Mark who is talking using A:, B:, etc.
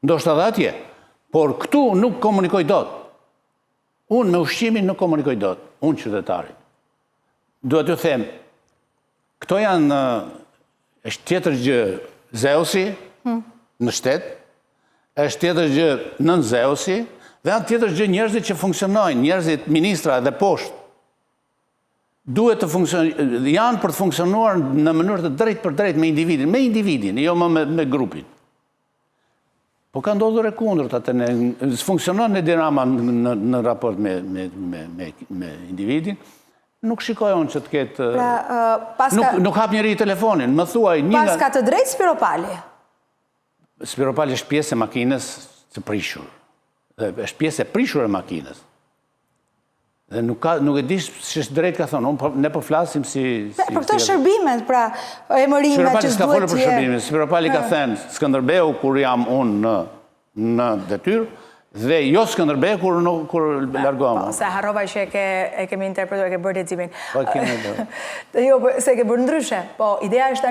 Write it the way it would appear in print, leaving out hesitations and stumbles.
A: ndoshta edhe atje, por këtu nuk komunikoj dot. Unë me ushqimin nuk komunikoj dot, unë qytetari. Duhet t'ju them, këto janë, është tjetër gjë Zeusi në shtet, është tjetër gjë nën Zeusi, dhe janë tjetër gjë njerëzit që funksionojnë, njerëzit ministra dhe poshtë. Duhet të funksionojnë, janë për të funksionuar në mënyrë të drejtë për drejtë me individin, jo më me grupin. Po ka ndodhur e kundërta, funksionon në dinama në raport me individin, nuk shikojon që të ketë... Nuk hap njëri telefonin, më thuaj...
B: Pas ka të drejtë Spiropali?
A: Spiropali është pjesë e makinës të prishur. Është pjesë e prishur e makinës. Dhe nuk e di që është drejtë ka thonë, ne po flasim si...
B: Për këto shërbimet, pra emërimet që s'duhet
A: për shërbimet. Spiropali ka thënë Skënderbeu kur jam unë në detyrë, dhe jo Skënderbeu kur largohem.
B: Se harrova që e kemi interpretuar, e ke bërë leximin.
A: Po, kemi bërë.
B: Jo, se e ke bërë ndryshe. Po, ideja është